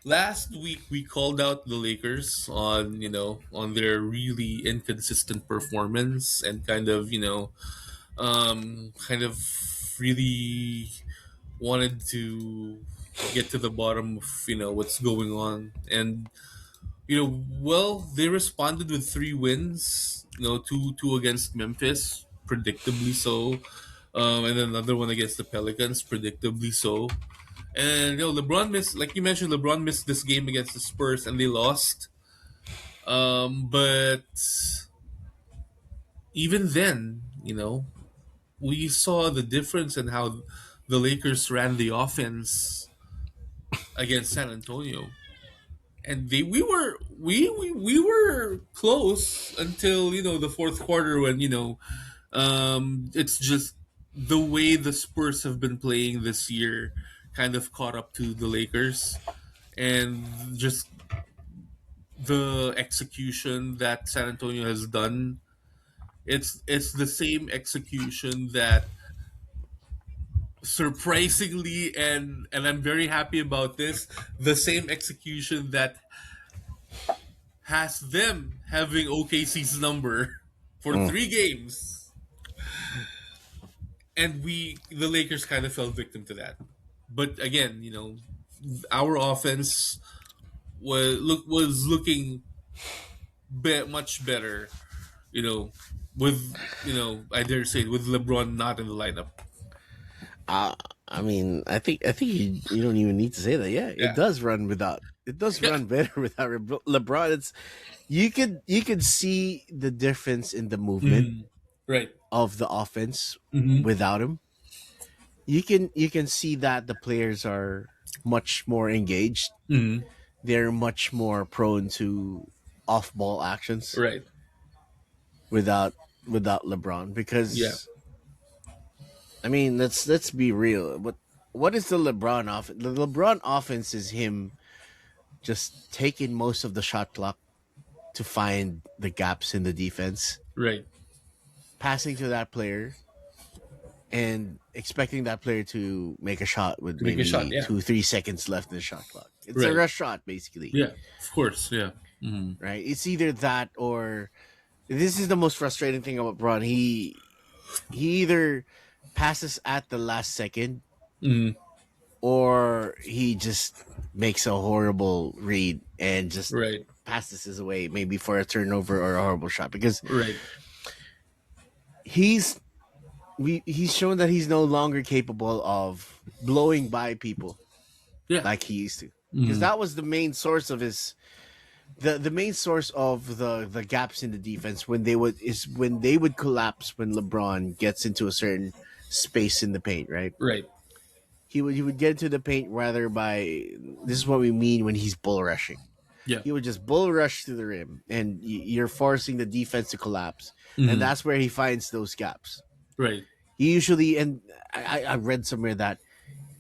Last week we called out the Lakers on on their really inconsistent performance and kind of really wanted to get to the bottom of what's going on. And well, they responded with three wins. Two against Memphis, predictably so, and then another one against the Pelicans, predictably so. And LeBron missed, like you mentioned, LeBron missed this game against the Spurs, and they lost. But even then, we saw the difference in how the Lakers ran the offense against San Antonio. And we were close until the fourth quarter when it's just the way the Spurs have been playing this year kind of caught up to the Lakers, and just the execution that San Antonio has done. It's the same execution that surprisingly, and I'm very happy about this, the same execution that has them having OKC's number for Mm. 3 games, and the Lakers kind of fell victim to that. But again, our offense was looking much better, you know, with I dare say with LeBron not in the lineup. Uh, I mean, I think you don't even need to say that. Yeah, it Yeah, does run without. It does yeah, run better without LeBron. It's you could see the difference in the movement mm, right. of the offense Mm-hmm. without him. You can see that the players are much more engaged. Mm-hmm. They're much more prone to off ball actions Right. without without LeBron Yeah. because I mean let's be real. What is the LeBron offense? The LeBron offense is him just taking most of the shot clock to find the gaps in the defense, Right. passing to that player, and expecting that player to make a shot with To make a shot. maybe Yeah. 2-3 seconds left in the shot clock. It's a Right. rush shot, basically, Yeah. Of course. Yeah. Mm-hmm. right? It's either that or this is the most frustrating thing about Braun. He either passes at the last second Mm-hmm. or he just makes a horrible read and just Right. passes his away, maybe for a turnover or a horrible shot. Because Right. he's he's shown that he's no longer capable of blowing by people Yeah. like he used to. Because Mm-hmm. that was the main source of his the main source of the gaps in the defense when they would collapse when LeBron gets into a certain space in the paint, right? Right. He would get into the paint rather by this is what we mean when he's bull rushing. Yeah. He would just bull rush to the rim, and you're forcing the defense to collapse, and Mm-hmm. that's where he finds those gaps. Right. He usually, and I read somewhere that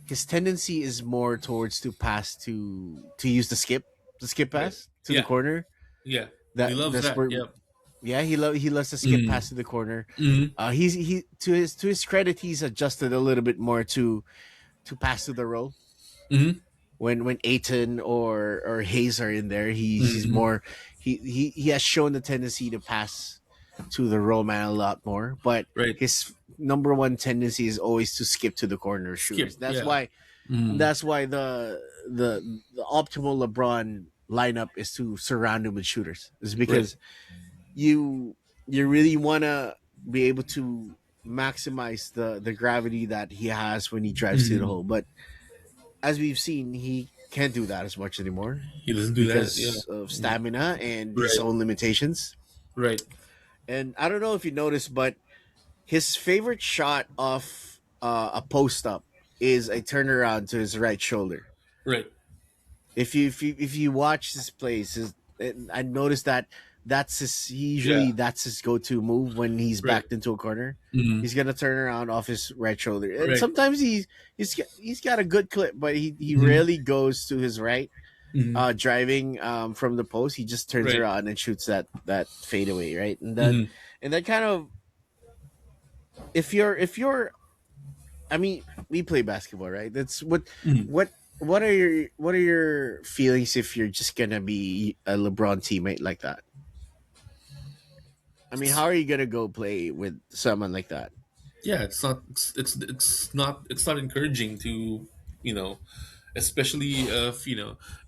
his tendency is more towards to pass to use the skip Right. pass to the Yeah. corner. Yeah. He loves That's that. where, Yeah. yeah, he loves to skip Mm-hmm. pass to the corner. Mm-hmm. He to his credit, he's adjusted a little bit more to pass to the roll. Mm-hmm. When Aiton or Hayes are in there, he's Mm-hmm. more he has shown the tendency to pass to the roll man a lot more, but Right. his number one tendency is always to skip to the corner Skip. shooters. That's Yeah. why Mm-hmm. that's why the optimal LeBron lineup is to surround him with shooters. Is Right. because you you really want to be able to maximize the gravity that he has when he drives to the Mm-hmm. hole. But as we've seen, he can't do that as much anymore He doesn't do that. Yeah. because of Mm. stamina and his Right. own limitations. Right. And I don't know if you noticed, but his favorite shot of a post up is a turnaround to his right shoulder. Right. If you watch his plays, I noticed that Yeah. that's his go to move when he's Right. backed into a corner. Mm-hmm. He's gonna turn around off his right shoulder, and Right. sometimes he's got a good clip, but he Mm-hmm. rarely goes to his right. Mm-hmm. Driving from the post, he just turns Right. around and shoots that fadeaway, right? Mm-hmm. And that kind of if you're I mean, we play basketball, right? That's Mm-hmm. what what are your feelings if you're just gonna be a LeBron teammate like that? I mean, how are you gonna go play with someone like that? Yeah, it's not encouraging to, you know, especially if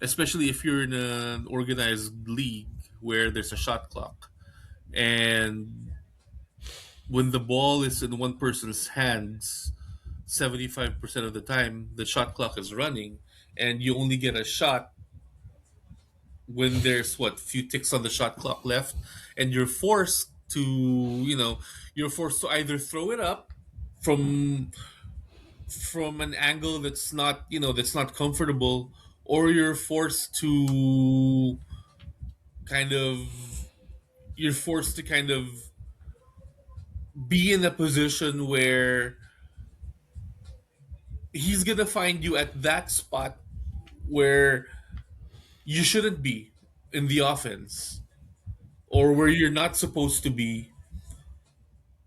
especially if you're in an organized league where there's a shot clock, and when the ball is in one person's hands 75% of the time the shot clock is running, and you only get a shot when there's what few ticks on the shot clock left, and you're forced to either throw it up from an angle that's not comfortable, or kind of you're forced to kind of be in a position where he's gonna find you at that spot where you shouldn't be in the offense, or where you're not supposed to be,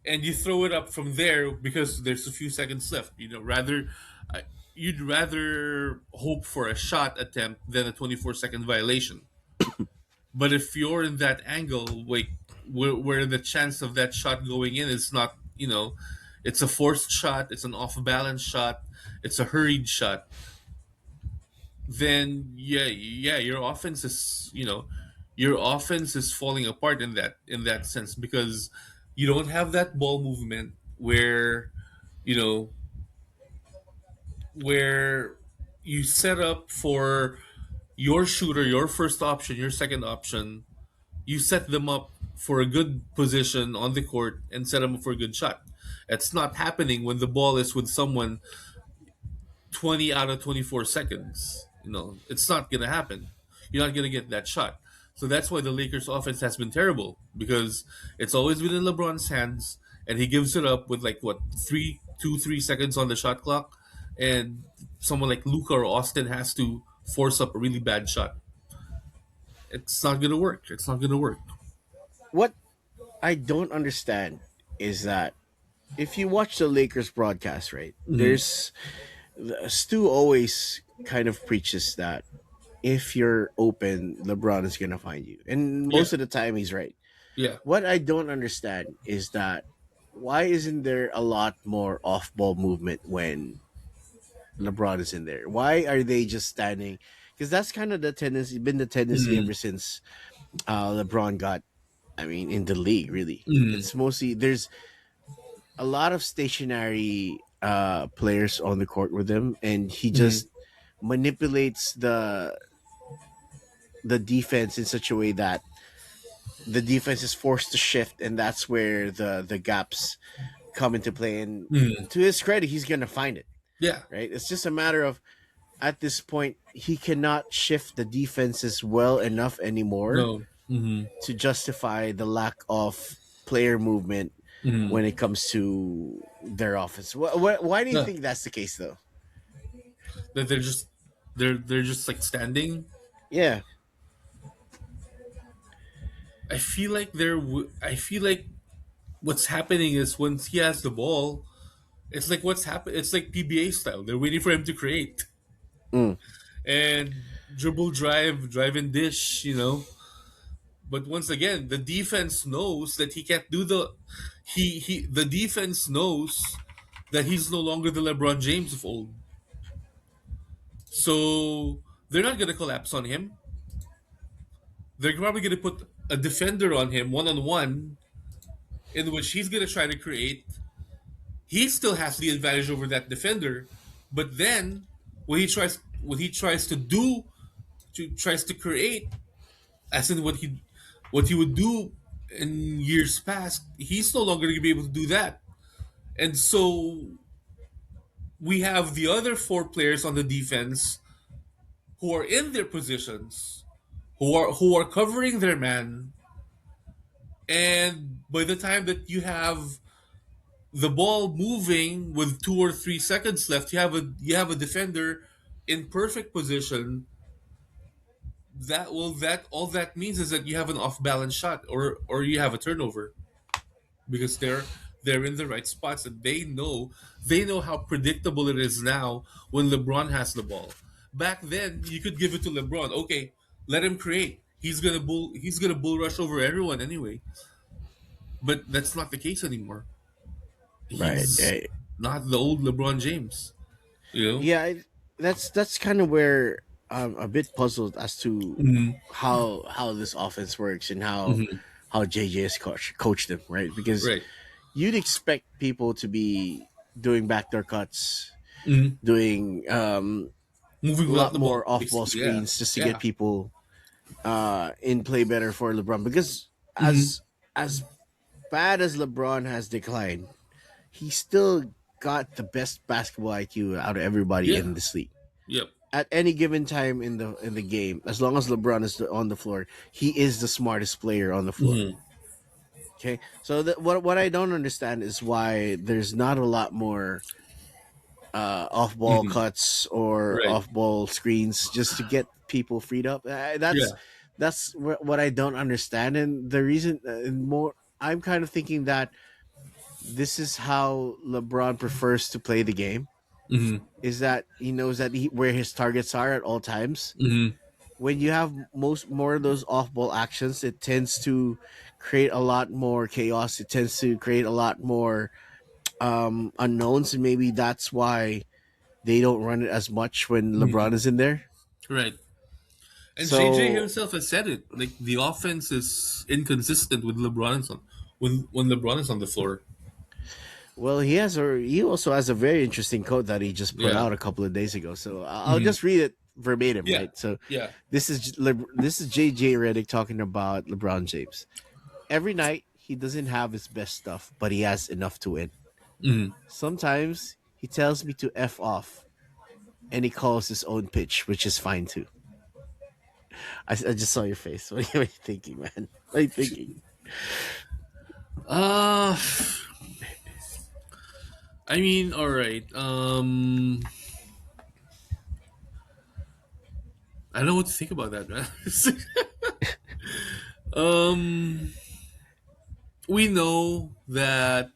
and you throw it up from there because there's a few seconds left. Uh, you'd rather hope for a shot attempt than a 24-second violation. But if you're in that angle, like where the chance of that shot going in is not, it's a forced shot, it's an off balance shot, it's a hurried shot, then yeah, your offense is falling apart in that sense, because you don't have that ball movement you know where you set up for your shooter, your first option, your second option. You set them up for a good position on the court and set them up for a good shot. It's not happening when the ball is with someone 20 out of 24 seconds. It's not going to happen. You're not going to get that shot. So that's why the Lakers offense has been terrible, because it's always been in LeBron's hands, and he gives it up with like what 3 2 3 seconds on the shot clock, and someone like Luca or Austin has to force up a really bad shot. It's not going to work. It's not going to work. What I don't understand is that if you watch the Lakers broadcast, right, Mhm. Stu always kind of preaches that if you're open, LeBron is gonna find you, and Yeah, most of the time he's right. yeah. What I don't understand is that why isn't there a lot more off-ball movement when LeBron is in there? Why are they just standing? Because that's kind of the tendency Mhm. ever since LeBron got, I mean, in the league. Really, Mhm. it's mostly there's a lot of stationary players on the court with him, and he Mhm. just manipulates the defense in such a way that the defense is forced to shift, and that's where the gaps come into play. And Mhm. to his credit, he's gonna find it. Yeah. Right? It's just a matter of at this point he cannot shift the defenses well enough anymore No. Mhm. to justify the lack of player movement Mhm. when it comes to their offense. Why do you Yeah. think that's the case, though? That they're just like standing. Yeah. I feel like what's happening is once he has the ball, it's like what's happened. It's like PBA style. They're waiting for him to create Mm. and dribble, drive and dish. But once again, the defense knows that he can't do the defense knows that he's no longer the LeBron James of old. So they're not gonna collapse on him. They're probably gonna put a defender on him one on one, in which he's gonna try to create. He still has the advantage over that defender, but then what he tries to do tries to create, as in what he would do in years past, he's no longer going to be able to do that. And so we have the other four players on the defense who are in their positions, who are covering their man, and by the time that you have the ball moving with 2 or 3 seconds left, you have a defender in perfect position. That all that means is that you have an off balance shot, or you have a turnover, because they're in the right spots, and they know how predictable it is now when LeBron has the ball. Back then, you could give it to LeBron. Okay, let him create. He's gonna bull rush over everyone anyway. But that's not the case anymore. Right. He's Right. not the old LeBron James. You know. Yeah, that's kind of where I'm a bit puzzled as to Hmm. how this offense works and Hmm. how JJ has coached them, right? Because Right. you'd expect people to be doing backdoor cuts, Hmm. doing Moving a without lot the ball, more off ball basically. Yeah. screens just to get Yeah. people in play better for LeBron. Because Hmm. as bad as LeBron has declined, he still got the best basketball IQ out of everybody Yeah. in this league. Yep. At any given time in the game, as long as LeBron is on the floor, he is the smartest player on the floor. Hmm. Okay, so what I don't understand is why there's not a lot more off ball Hmm. cuts or Right. off ball screens just to get people freed up. Yeah. That's what I don't understand, and the reason more I'm kind of thinking that this is how LeBron prefers to play the game. Hmm. Is that he knows that where his targets are at all times. Hmm. When you have most more of those off ball actions, it tends to create a lot more chaos. It tends to create a lot more unknowns, and maybe that's why they don't run it as much when LeBron is in there. Right. And JJ So, himself has said it. Like the offense is inconsistent with LeBron on when LeBron is on the floor. well, he also has a very interesting quote that he just put Yeah. out a couple of days ago. So I'll Hmm. just read it verbatim, Yeah. right? So Yeah. this is JJ Redick talking about LeBron James. Every night he doesn't have his best stuff, but he has enough to win. Hmm. Sometimes he tells me to f off, and he calls his own pitch, which is fine too. I just saw your face. What are you thinking, man? What are you thinking? Uh I mean, all right. I don't know what to think about that, man. um, we know that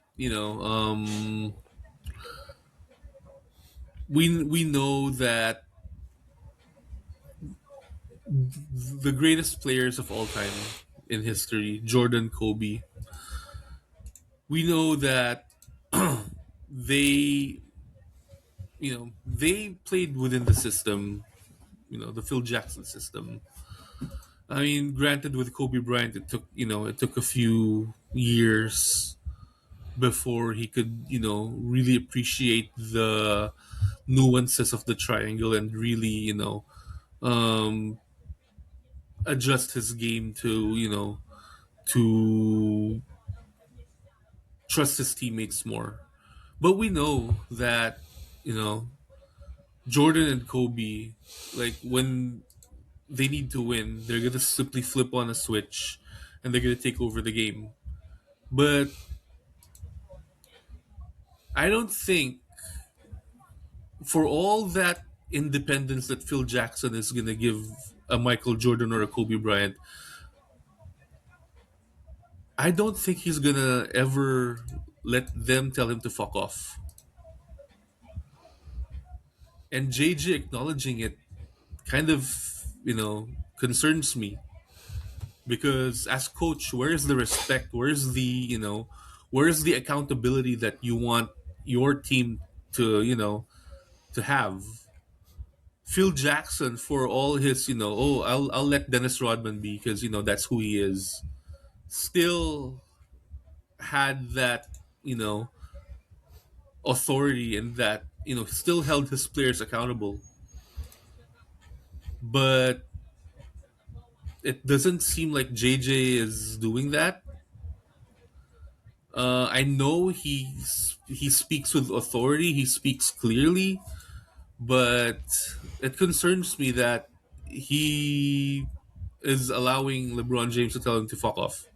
we know that the greatest players of all time in history, Jordan, Kobe. We know that they they played within the system, the Phil Jackson system. I mean, granted, with Kobe Bryant, it took a few years before he could, really appreciate the nuances of the triangle and really, um, adjust his game to, to trust his teammates more. But we know that, you know, Jordan and Kobe, like when they need to win, they're gonna simply flip on a switch and they're gonna take over the game. But I don't think for all that independence that Phil Jackson is gonna give a Michael Jordan or a Kobe Bryant, I don't think he's gonna ever let them tell him to fuck off. And JJ acknowledging it kind of, concerns me because as coach, where is the respect? Where's the accountability that you want your team to, to have? Phil Jackson for all his, I'll let Dennis Rodman be because that's who he is. Still had that, you know, authority and that, still held his players accountable. But it doesn't seem like JJ is doing that. I know he speaks with authority, he speaks clearly, but it concerns me that he is allowing LeBron James to tell him to fuck off,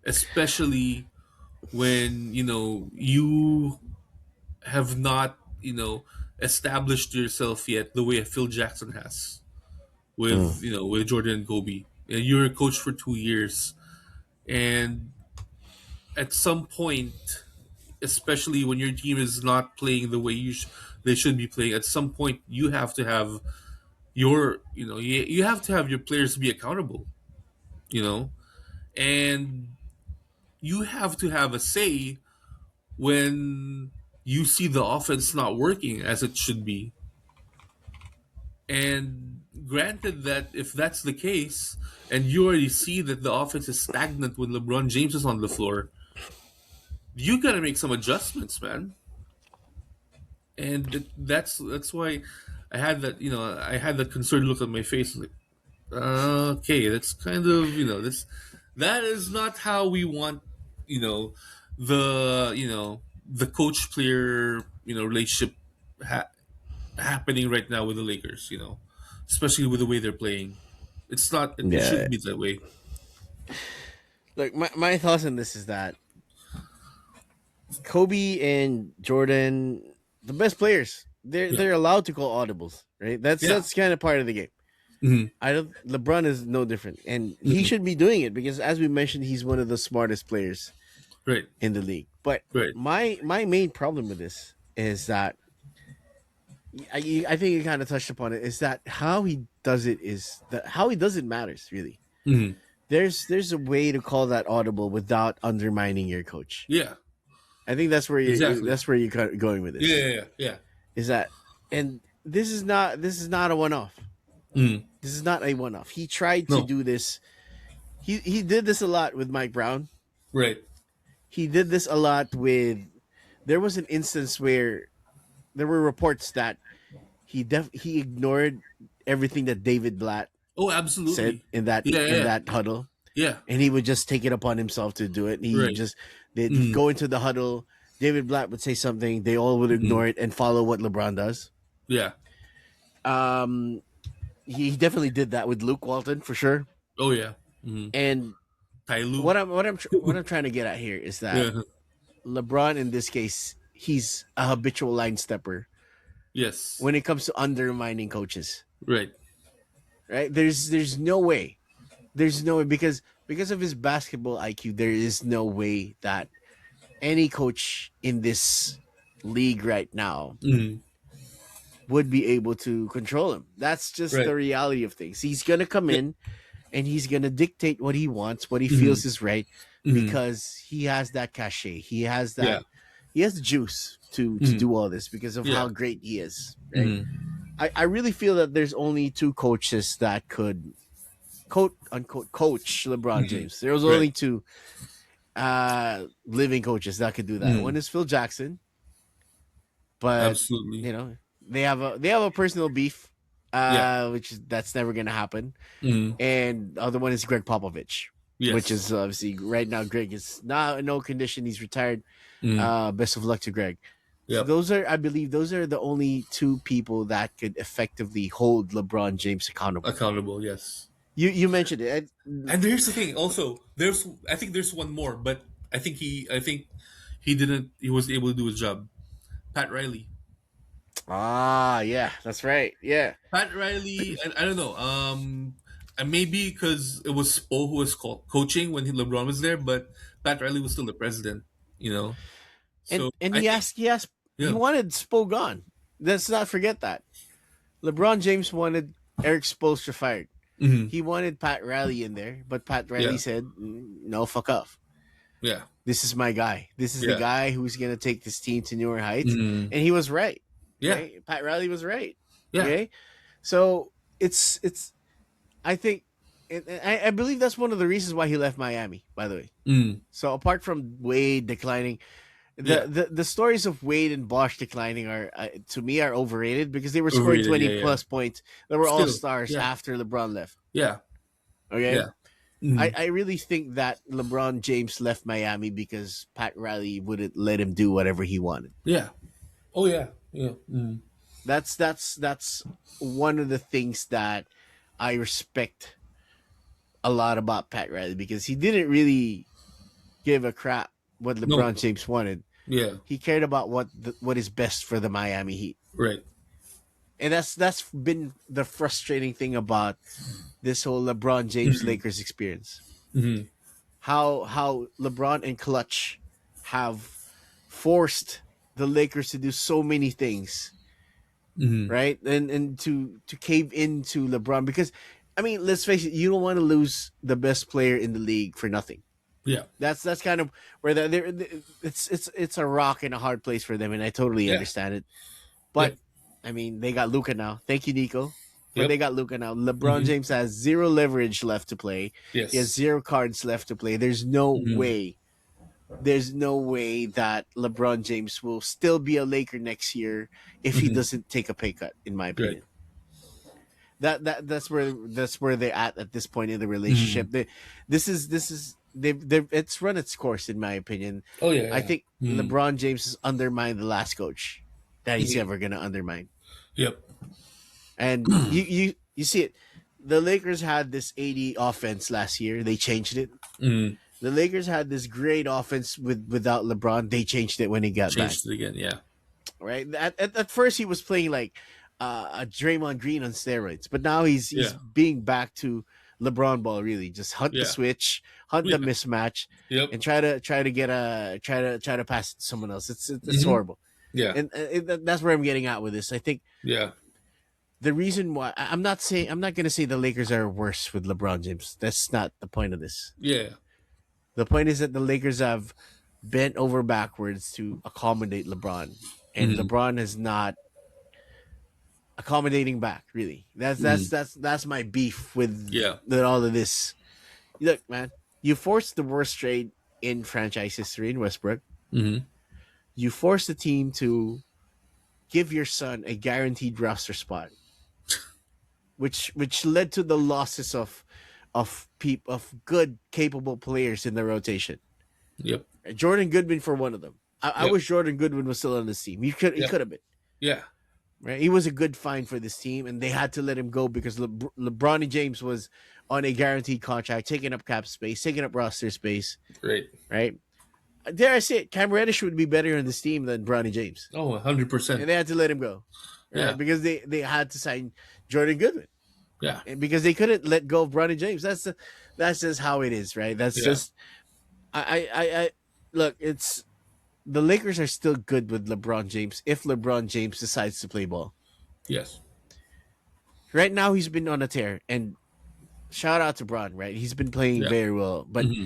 especially when you have not established yourself yet the way Phil Jackson has Mm. with Jordan and Kobe. And you're a coach for 2 years, and at some point especially when your team is not playing the way they should be playing. At some point, you have to have you have to have your players be accountable. You know, and you have to have a say when you see the offense not working as it should be. And granted that if that's the case, and you already see that the offense is stagnant when LeBron James is on the floor, you got to make some adjustments, man. And that's why I had that concerned look on my face, like, okay, that's kind of this that is not how we want you know the coach player relationship ha- happening right now with the Lakers. Especially with the way they're playing. It Yeah. shouldn't be that way. Look, my thoughts on this is that Kobe and Jordan, the best players, Yeah, they're allowed to call audibles, right? yeah. That's kind of part of the game. Hmm. I don't. LeBron is no different, and he Hmm. should be doing it because, as we mentioned, he's one of the smartest players Right, in the league. But right. my main problem with this is that I think you kind of touched upon it. Is that how he does it? Is that how he does it matters really? Hmm. There's a way to call that audible without undermining your coach. Yeah, I think exactly. that's where you're going with Yeah, this. yeah, yeah, yeah. Is that and this is not a one off. Hmm. This is not a one off. He tried to No, do this. He did this a lot with Mike Brown. right. He did this a lot with. There was an instance where there were reports that he ignored everything that David Blatt Oh, said absolutely. in Yeah, yeah, that huddle, yeah. and he would just take it upon himself to do it. He Right. just he'd Hmm. go into the huddle. David Blatt would say something. They all would Hmm. ignore it and follow what LeBron does. Yeah. Um, he definitely did that with Luke Walton for sure. Oh, yeah. Hmm. And Tai Lu. what I'm trying to get at here is that Yeah. LeBron in this case he's a habitual line stepper Yes. when it comes to undermining coaches. Right. Right? There's no way because of his basketball IQ. There is no way that any coach in this league right now Hmm. would be able to control him. That's just Right. the reality of things. He's gonna come Yeah. in and he's gonna dictate what he wants, what he Hmm. feels is right, Hmm. because he has that cachet. Yeah. He has the juice to Hmm. do all this because of Yeah. how great he is. Right. Hmm. I really feel that there's only two coaches that could quote unquote coach LeBron Hmm. James. There was Right. only two living coaches that could do that. Hmm. One is Phil Jackson, but Absolutely. they have a personal beef, Yeah. that's never gonna happen. Hmm. And the other one is Greg Popovich, which Yes. is obviously right now Greg is not in no condition. He's retired. Hmm. Best of luck to Greg. So Yep. I believe, those are the only two people that could effectively hold LeBron James accountable. Accountable. Yes. You mentioned it. And here's the thing. Also, I think there's one more, but I think he didn't. He was able to do his job. Pat Riley. Yeah, that's right. Yeah, Pat Riley. I don't know. And maybe because it was Spo who was coaching when LeBron was there, but Pat Riley was still the president. You know. So and I think he yeah. wanted Spo gone. Let's not forget that LeBron James wanted Eric Spoelstra fired. Hmm. He wanted Pat Riley in there, but Pat Yeah. Riley said, "No, fuck off. Yeah. This is my guy. This is the Yeah. guy who's gonna take this team to newer heights." Hmm. And he was right. Yeah. Right? Pat Riley was right. Yeah. Okay, so it's I think I believe that's one of the reasons why he left Miami. By the way, Mm. so apart from Wade declining, Yeah. the stories of Wade and Bosch declining are to me are overrated because they were scoring Overrated. 20 Yeah. Yeah. plus points. They were all Still. stars Yeah. after LeBron left. Yeah. Okay. Yeah. Mhm. I really think that LeBron James left Miami because Pat Riley wouldn't let him do whatever he wanted. Yeah. Oh yeah. Yeah. Mm. That's one of the things that I respect a lot about Pat Riley because he didn't really give a crap what No. LeBron James wanted. Yeah. He cared about what is best for the Miami Heat. Right. And that's been the frustrating thing about this whole LeBron James Lakers experience. Hmm. How LeBron and Clutch have forced the Lakers to do so many things, Mm-hmm. right? And to cave into LeBron because I mean, let's face it, you don't want to lose the best player in the league for nothing. Yeah. That's kind of where it's a rock and a hard place for them, and I totally Yeah. understand it. But Yep. I mean, they got Luca now. Thank you, Nico. But they Yep. got Luca now. LeBron Mm-hmm. James has zero leverage left to play. He has Yes. zero cards left to play. Mm-hmm. There's no way that LeBron James will still be a Laker next year if he Mm-hmm. doesn't take a pay cut, in my Good. opinion. That's where they're at this point in the Mm-hmm. relationship. This is it's run its course, in my opinion. Oh yeah. I Yeah. think Mm-hmm. LeBron James has undermined the last coach that he's Mm-hmm. ever gonna undermine. Yep. And you see it. The Lakers had this 80 offense last year. They changed it. Mm-hmm. The Lakers had this great offense without LeBron. They changed it when he got back. Changed it again. Yeah. Right. At first he was playing like a Draymond Green on steroids, but now he's Yeah. being back to LeBron ball. Really, just hunt the Yeah. switch, hunt the Yeah. mismatch, Yep. and try to pass it to someone else. It's Mm-hmm. horrible, Yeah. and that's where I'm getting at with this. I think Yeah. the reason why I'm not gonna say the Lakers are worse with LeBron James. That's not the point of this. Yeah. The point is that the Lakers have bent over backwards to accommodate LeBron, and Mm-hmm. LeBron is not accommodating back. Really, Mm-hmm. that's my beef Yeah. with all of this. Look, man, you forced the worst trade in franchise history in Westbrook. Mm-hmm. You forced the team to give your son a guaranteed roster spot, which led to the losses of good capable players in the rotation. Yep. Jordan Goodwin for one of them. I Yep. wish Jordan Goodwin was still on this team. He Yep. could have been. Yeah. Right, he was a good find for this team, and they had to let him go because LeBron James was on a guaranteed contract, taking up cap space, taking up roster space. Great. Right, dare I say it, Cam Reddish would be better on this team than Bronny James, Oh, 100%. and they had to let him go, right? Yeah. Because they had to sign Jordan Goodwin, Yeah. and because they couldn't let go of Bronny James. That's just how it is, right? That's Yeah. just I look. It's the Lakers are still good with LeBron James if LeBron James decides to play ball. Yes. Right now, he's been on a tear, and shout out to Bron, right? He's been playing Yeah. very well, but Mm-hmm.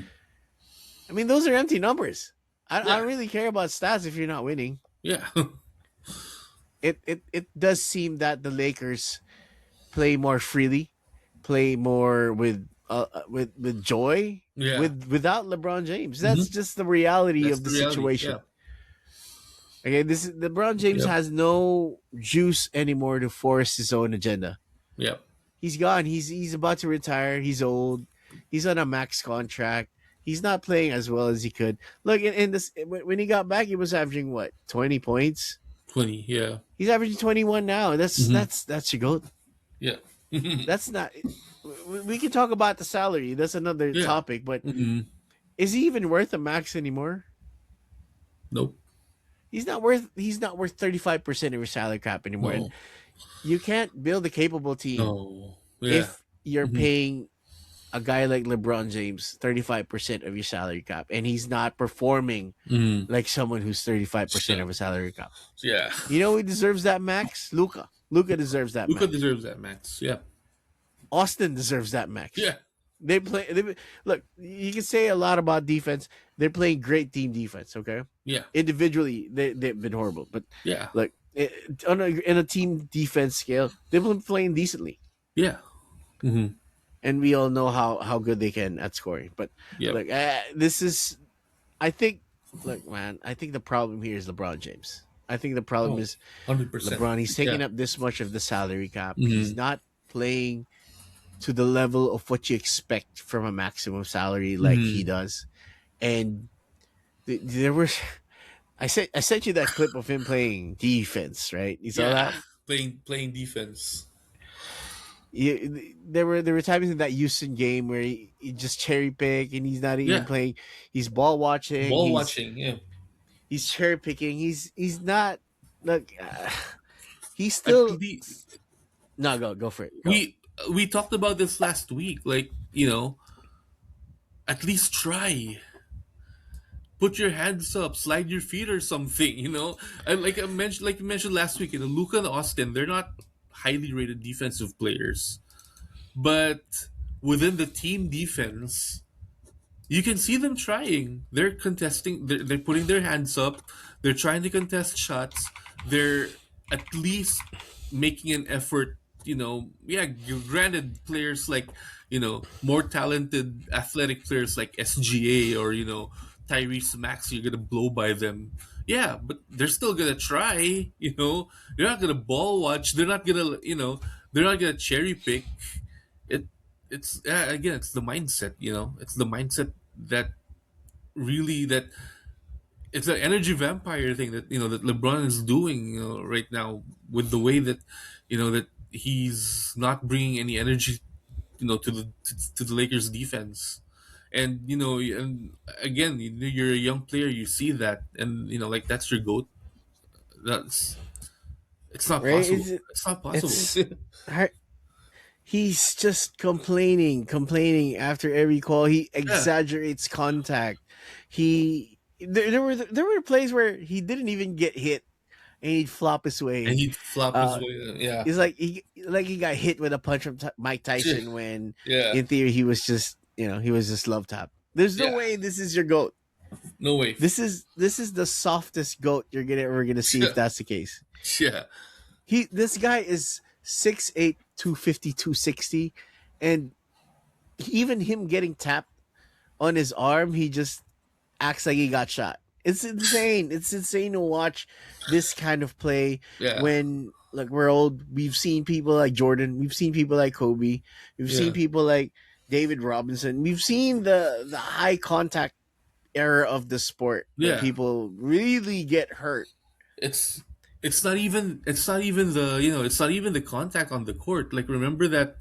I mean, those are empty numbers. I Yeah. don't really care about stats if you're not winning. Yeah. It does seem that the Lakers play more freely, play more with joy Yeah. without LeBron James. That's Mm-hmm. just the reality That's of the the reality. Yeah. situation. Okay, this is LeBron James Yep. has no juice anymore to force his own agenda. Yep. He's gone. He's about to retire. He's old. He's on a max contract. He's not playing as well as he could. Look, in this when he got back, he was averaging what 20 points. 20. Yeah. He's averaging 21 now. That's Mm-hmm. that's that's your goal. Yeah. That's not. We can talk about the salary. That's another Yeah. topic. But Mm-hmm. is he even worth a max anymore? Nope. He's not worth. He's not worth 35% of your salary cap anymore. And No. you can't build a capable team No. Yeah. if you're Mm-hmm. paying a guy like LeBron James 35% of your salary cap and he's not performing Mm-hmm. like someone who's 35% So, of a salary cap. yeah. You know who deserves that max? Luca. Luca deserves that Luka max. deserves that max. Yeah. Austin deserves that max. Yeah. Look, you can say a lot about defense. They're playing great team defense, okay? Yeah. Individually, they've been horrible. But Yeah. look, in a team defense scale, they've been playing decently. Yeah. Mm-hmm. And we all know how good they can at scoring. But Yep. look, this is, I think, look, man, I think the problem here is LeBron James. I think the problem Oh, is 100%. LeBron. He's taking Yeah. up this much of the salary cap. He's Mm-hmm. not playing to the level of what you expect from a maximum salary like he Mm-hmm. does. And there were, I sent you that clip of him playing defense, right? You saw Yeah. that? Playing defense. There were times in that Houston game where he just cherry pick and he's not even Yeah. playing. He's ball watching. Ball He's watching. Yeah. he's cherry picking. He's not look. He's I still think no go for it. Go. we talked about this last week. Like, at least try put your hands up, slide your feet or something. And like you mentioned last week, Luca and Austin, they're not highly rated defensive players, but within the team defense, you can see them trying. They're contesting. They're putting their hands up. They're trying to contest shots. They're at least making an effort. Yeah. Granted, players like more talented, athletic players like SGA or Tyrese Maxey, you're gonna blow by them. Yeah, but they're still gonna try. They're not gonna ball watch. They're not gonna. They're not gonna cherry pick it. It's again, it's the mindset. It's the mindset that really that it's an energy vampire thing that LeBron is doing right now with the way that that he's not bringing any energy to the Lakers defense. And and again, you're a young player, you see that, and like that's your goat. That's It's not right? possible. It's not possible. It's hard. He's just complaining after every call. He Yeah, exaggerates contact. There were plays where he didn't even get hit, and he'd flop his and way. he flopped his Uh, way. Yeah, it's like he got hit with a punch from Mike Tyson when, yeah, in theory, he was just love tap. There's no yeah. way this is your goat. No way. This is the softest goat you're gonna ever gonna see if Yeah, that's the case. yeah, This guy is 6'8", 250, 260, and even him getting tapped on his arm, he just acts like he got shot. It's insane. It's insane to watch this kind of play yeah, when, like, we're old. We've seen people like Jordan. We've seen people like Kobe. We've seen yeah, people like David Robinson. We've seen the high contact era of the sport where yeah. people really get hurt. it's it's not even the contact on the court. Like, remember that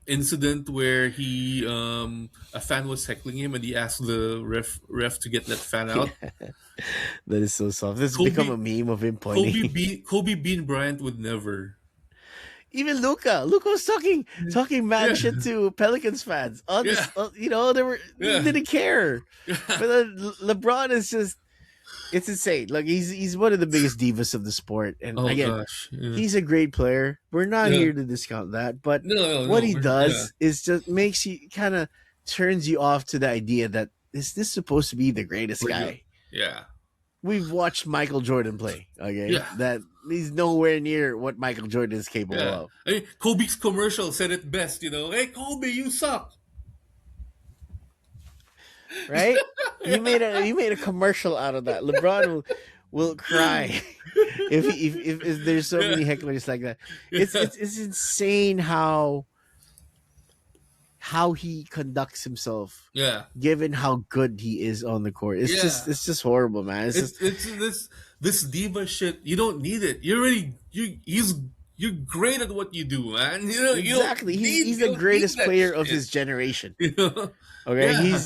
incident where he a fan was heckling him and he asked the ref to get that fan out. That is so soft. This has become Kobe a meme of him Kobe pointing. Bean Kobe Bean Bryant would never. Even Luca was talking mad Yeah, shit to Pelicans fans. On yeah, this, they yeah, didn't care. yeah. But then LeBron is just, it's insane. Like, he's one of the biggest divas of the sport, and Oh again, gosh, yeah, he's a great player. We're not yeah. here to discount that, but No, no, what no. he Yeah, does is just makes you kind of, turns you off to the idea that, is this supposed to be the greatest we're good. guy? Yeah, We've watched Michael Jordan play. Okay, yeah, that he's nowhere near what Michael Jordan is capable yeah. of. I mean, Kobe's commercial said it best. Hey, Kobe, you suck. Right? He made a commercial out of that. LeBron will cry if there's so Yeah, many hecklers like that. It's yeah, it's it's insane how he conducts himself, yeah. given how good he is on the court. It's Yeah. just it's just horrible, man. It's just It's this diva shit. You don't need it. You're already you're great at what you do, man. exactly, he's You the don't need greatest that player of shit. his generation. You know? Okay, Yeah,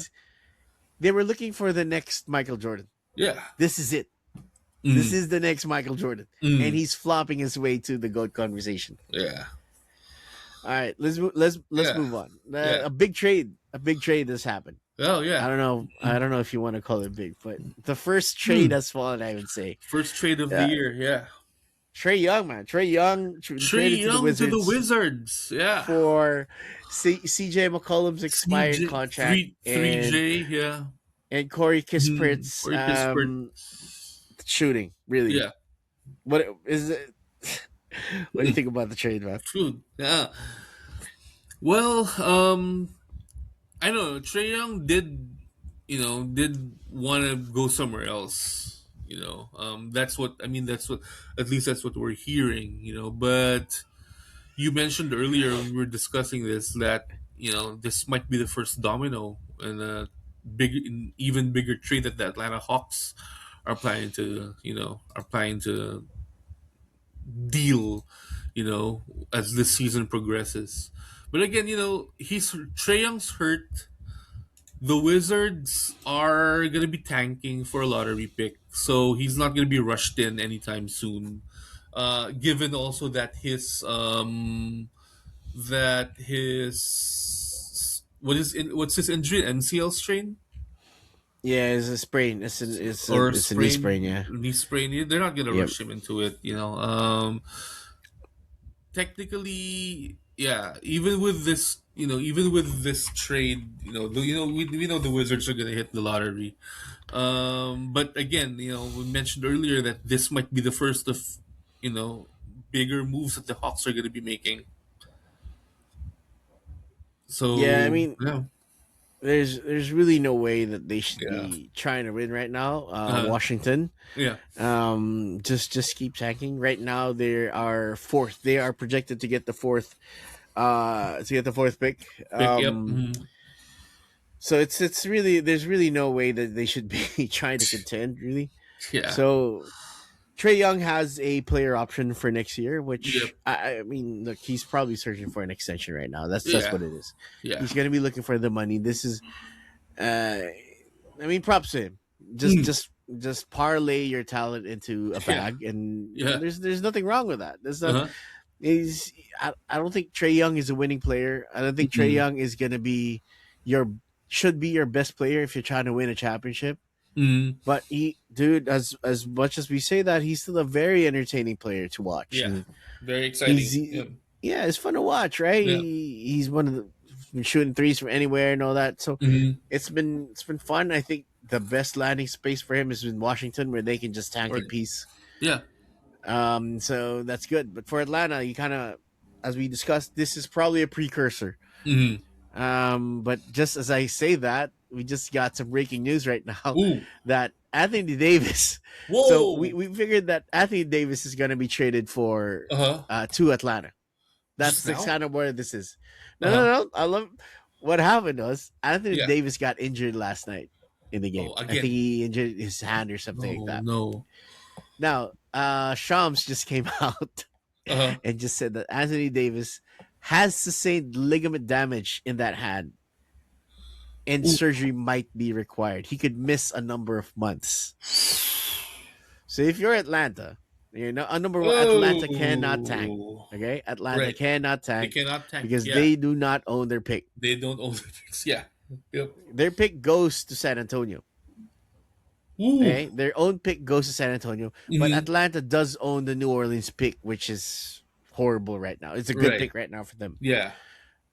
they were looking for the next Michael Jordan. yeah, This is it. This mm, is the next Michael Jordan, and mm, he's flopping his way to the GOAT conversation. yeah, All right, let's yeah, move on. yeah. A big trade has happened. Oh I yeah. don't know. I Mm. don't know if you want to call it big, but the first trade Mm. has fallen. I would say, First trade of the yeah, year. Yeah. Trey Young, man. Trey Young Trey traded to the Young to the Wizards Wizards. Yeah. for CJ McCollum's expired CJ contract, three J. Yeah. and Corey Mm. Kispert's Or Kispert. shooting. Really, Yeah. what is it? What do you think about the trade, man? True. Yeah. Well, I don't know. Trey Young did want to go somewhere else. That's what I mean. That's what, at least that's what we're hearing. But you mentioned earlier when we were discussing this that this might be the first domino in a even bigger trade that the Atlanta Hawks are planning to deal. As this season progresses. But again, he's Trey Young's hurt. The Wizards are gonna be tanking for a lottery pick, so he's not gonna be rushed in anytime soon. Given also that his what's his injury? MCL strain Yeah, it's a sprain. or It's a knee sprain. Yeah. knee sprain? They're not gonna Yep. rush him into it. Technically, yeah. Even with this trade, we know the Wizards are gonna hit the lottery. But again, we mentioned earlier that this might be the first of you know bigger moves that the Hawks are gonna be making. Yeah. I So mean, yeah, there's really no way that they should yeah, be trying to win right now. uh, Washington, yeah. just keep tanking. Right now, they are fourth. They are projected to get the fourth. To get the fourth pick. Pick yep. So it's really there's really no way that they should be trying to contend really. Yeah. So Trey Young has a player option for next year, which Yep. I mean, look, he's probably searching for an extension right now. That's Yeah. what it is. Yeah. He's gonna be looking for the money. This is, uh, I mean, props to him. Just Mm. just just parlay your talent into a Yeah. bag, and Yeah. there's nothing wrong with that. There's not. Uh-huh. Is I don't think Trey Young is a winning player. I don't think Trey Mm. Young is gonna be your should be your best player if you're trying to win a championship. Mm. But he, dude, as much as we say that, he's still a very entertaining player to watch, Yeah. and Very he's exciting. Yep. yeah, it's fun to watch, right? Yeah. He's one of the been shooting threes from anywhere and all that. So Mm. it's been fun. I think the best landing space for him is in Washington, where they can just tank in Right. peace. Yeah. So that's good. But for Atlanta, you kind of, as we discussed, this is probably a precursor. Mm. But just as I say that, we just got some breaking news right now Ooh. that Anthony Davis. So we, Whoa. we figured that Anthony Davis is going to be traded for Uh huh. to Atlanta. That's Just the now. kind of where this is. Uh No, no, huh. no. I love what happened was Anthony Yeah. Davis got injured last night in the Oh, game. I think again. he injured his hand or something like No. that. No. Now, Shams just came out Uh huh. and just said that Anthony Davis has sustained ligament damage in that hand and Ooh. surgery might be required. He could miss a number of months. So if you're Atlanta, you know, number one, Atlanta cannot tank. Oh. Okay, Atlanta Right. cannot They tank cannot tank. because Yeah. they do not own their pick. They don't own the picks. Yeah. Yep. Their pick goes to San Antonio. Ooh. Okay, their own pick goes to San Antonio, but Mm-hmm. Atlanta does own the New Orleans pick, which is horrible right now. It's a good Right. pick right now for them. Yeah.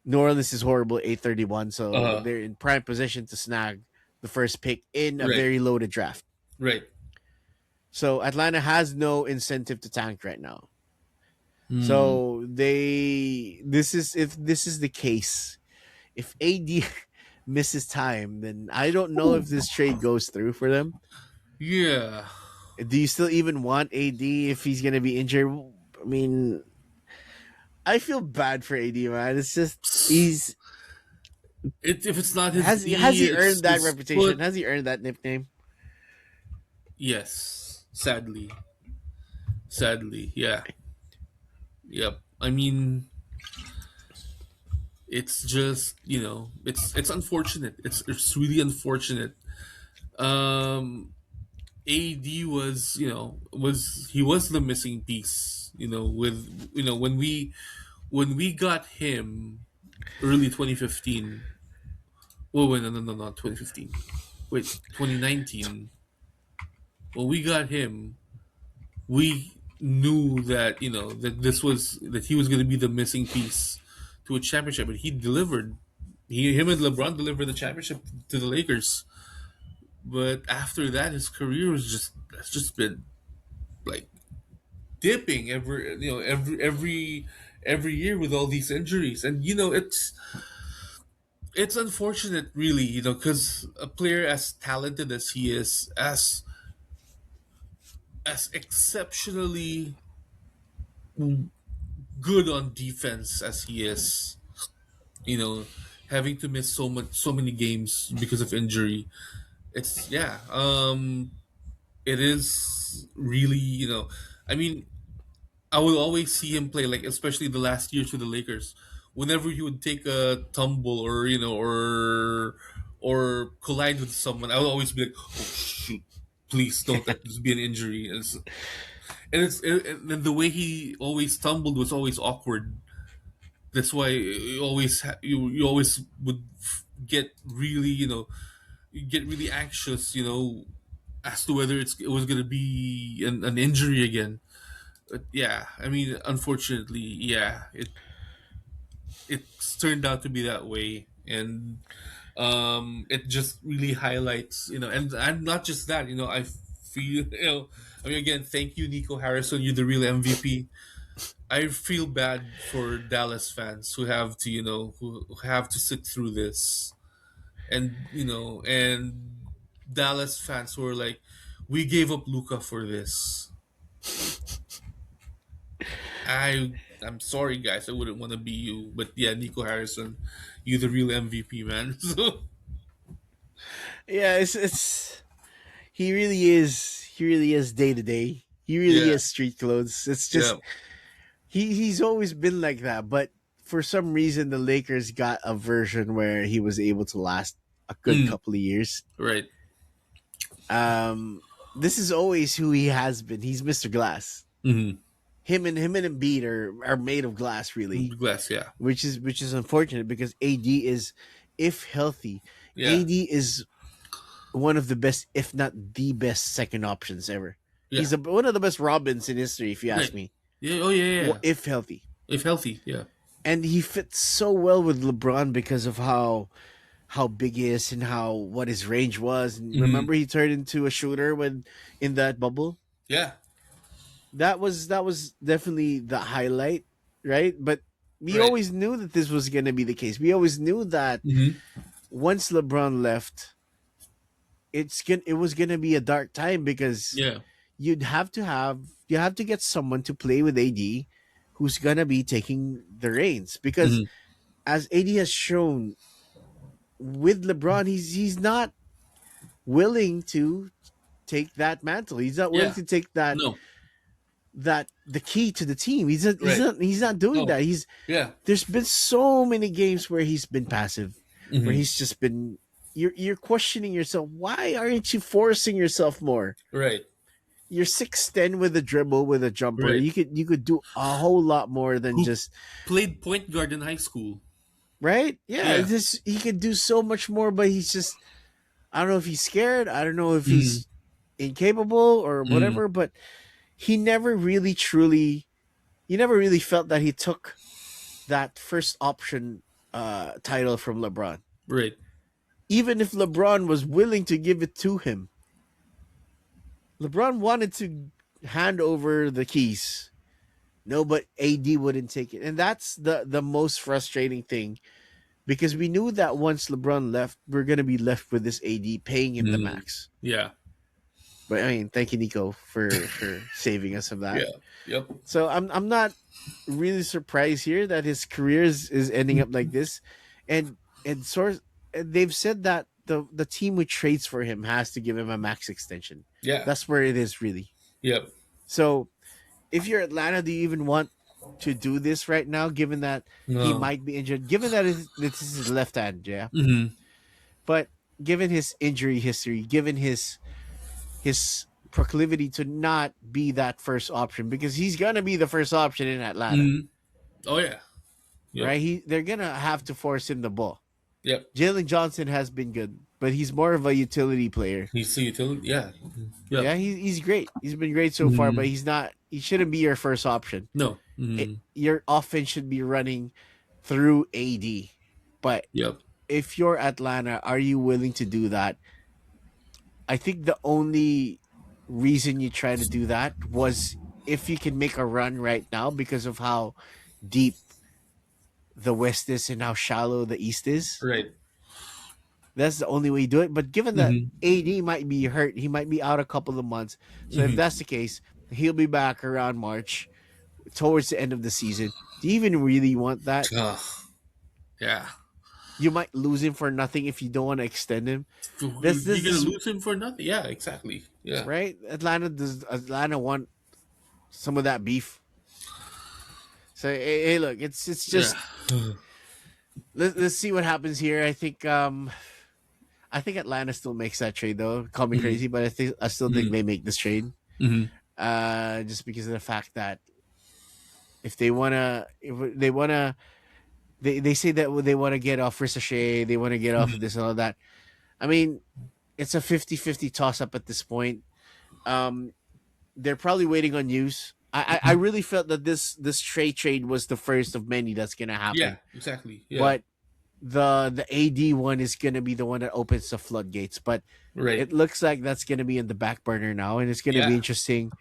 New Orleans is horrible, 831, so Uh huh. they're in prime position to snag the first pick in a Right. very loaded draft. Right. So Atlanta has no incentive to tank right now. Hmm. So this is if this is the case, if AD misses time, then I don't know if Ooh. this trade goes through for them. Yeah. Do you still even want AD if he's gonna be injured? I mean, I feel bad for AD, man. It's just he's If it's not his has knee, he it's earned that his reputation? foot. Has he earned that nickname? Yes. Sadly. Sadly. Yeah. Yep. I mean, it's just it's unfortunate. It's really unfortunate. Um, AD was he was the missing piece. With when we got him early 2015. Oh wait, no, no, no, not 2015. Wait, 2019. When we got him, we knew that that he was going to be the missing piece to a championship, and he delivered. Him and LeBron delivered the championship to the Lakers. But after that, his career has just been like dipping every year with all these injuries, and it's unfortunate, really, because a player as talented as he is, as exceptionally good on defense as he is, you know, having to miss so many games because of injury. It's yeah, it is really I mean, I will always see him play, like especially the last year to the Lakers. Whenever he would take a tumble or or collide with someone, I would always be like, "Oh shoot! Please don't let this be an injury." And the way he always tumbled was always awkward. That's why you always would get really, you get really anxious, as to whether it was going to be an injury again. But yeah, I mean, unfortunately, yeah, it's turned out to be that way, and it just really highlights, and not just that, I feel, I mean, again, thank you, Nico Harrison, you're the real MVP. I feel bad for Dallas fans who have to, who have to sit through this, and Dallas fans who are like, we gave up Luca for this. I'm sorry, guys. I wouldn't want to be you, but yeah, Nico Harrison, you the real MVP, man. So Yeah, it's he really is. He really is day to day. He really yeah, is street clothes. It's yeah, just he's always been like that, but for some reason the Lakers got a version where he was able to last a good mm, couple of years. right, Um, this is always who he has been. He's Mr. Glass. mm-hmm. Him and Embiid are made of glass, really, Glass, yeah, which is unfortunate because AD is, if healthy, yeah, AD is one of the best, if not the best, second options ever. yeah, One of the best Robins in history, if you ask right, me. yeah, oh yeah, yeah, yeah. If healthy, If healthy, yeah, and he fits so well with LeBron because of how big he is and how what his range was. And mm-hmm. remember, he turned into a shooter when in that bubble. Yeah, That was definitely the highlight, right? But we right, always knew that this was going to be the case. We always knew that mm-hmm. once LeBron left, it was gonna be a dark time because Yeah, you have to get someone to play with AD who's gonna be taking the reins because mm-hmm. as AD has shown with LeBron, he's not willing to take that mantle. He's not willing Yeah, to take no, that the key to the team. right, He's not doing no, that. He's yeah, There's been so many games where he's been passive, where mm-hmm. he's just been you're questioning yourself. Why aren't you forcing yourself more? Right, You're 6'10" with a dribble, with a jumper. right. You could do a whole lot more than Who just played point guard in high school? right. Yeah, Yeah, this he could do so much more, but he's just I don't know if he's scared. I don't know if mm-hmm. he's incapable or Mm-hmm. whatever. But he never really truly, he never really felt that he took that first option title from LeBron. Right, Even if LeBron was willing to give it to him, LeBron wanted to hand over the keys. No, but AD wouldn't take it. And that's the most frustrating thing because we knew that once LeBron left, we're going to be left with this AD paying him the mm-hmm. max. Yeah, But I mean, thank you, Nico, for saving us of that. yeah, yep, So I'm not really surprised here that his career is ending up like this, and and they've said that the team who trades for him has to give him a max extension. yeah, That's where it is really. yep, So if you're Atlanta, do you even want to do this right now? Given that he no, might be injured, given that this is his left hand, yeah. mm-hmm. But given his injury history, given his proclivity to not be that first option because he's gonna be the first option in Atlanta, Mm-hmm. Oh yeah, yep, right? They're gonna have to force him the ball. yep. Jalen Johnson has been good, but he's more of a utility player. He's the utility. Yeah, yep. Yeah, he's great. He's been great so far, but Mm-hmm. he's not. He shouldn't be your first option. No. Mm-hmm. Your offense should be running through AD. But Yep. if you're Atlanta, are you willing to do that? I think the only reason you try to do that was if you can make a run right now because of how deep the West is and how shallow the East is. Right. That's the only way you do it. But given that Mm-hmm. AD might be hurt, he might be out a couple of months. So if Mm-hmm. that's the case, he'll be back around March, towards the end of the season. Do you even really want that? Yeah. You might lose him for nothing if you don't want to extend him. You're gonna This lose him for nothing. Yeah. Exactly. Yeah. right? Does Atlanta want some of that beef? So hey, look, it's Yeah. just let's see what happens here. I think Atlanta still makes that trade though. Call me Mm-hmm. crazy, but I still think Mm-hmm. they make this trade. Mm-hmm. Just because of the fact that if they wanna they say that they want to get off Ricochet, they want to get off of this and all that. I mean, it's a 50-50 toss up at this point. Um, they're probably waiting on news. I really felt that this trade was the first of many that's gonna Yeah, happen, exactly. Yeah, but the AD one is gonna be the one that opens the floodgates. But right. it looks like that's gonna be in the back burner now, and it's gonna be Yeah, interesting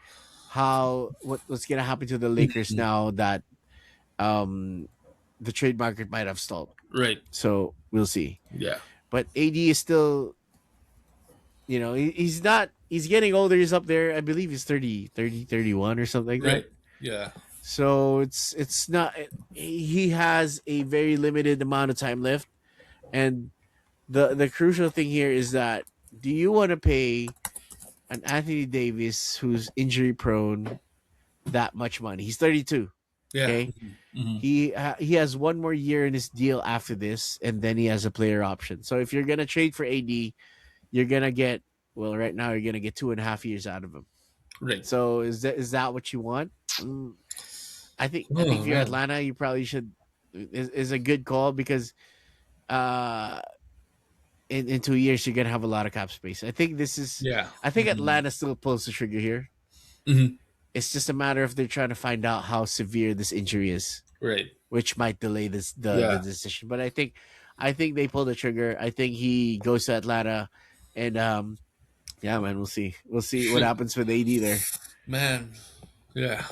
how what's gonna happen to the Lakers now that um the trade market might have stalled. right. So we'll see. Yeah, But AD is still, he's not, he's getting older. He's up there. I believe he's 31 or something like that. right. Yeah, So it's not, he has a very limited amount of time left. And the crucial thing here is that, do you want to pay an Anthony Davis who's injury prone that much money? He's 32. yeah. Okay. Hmm. He has one more year in his deal after this, and then he has a player option. So if you're gonna trade for AD, you're gonna get, well, right now you're gonna get 2.5 years out of him. Right. So is that what you want? Mm, I think Oh if you're man. Atlanta, you probably should, is a good call because uh in 2 years you're gonna have a lot of cap space. Yeah. I think Atlanta still pulls the trigger here. Hmm. It's just a matter of they're trying to find out how severe this injury is, Right. which might delay the Yeah. decision. But I think they pull the trigger. I think he goes to Atlanta, and yeah, man, we'll see. We'll see what Shit, happens with AD there. man. Yeah.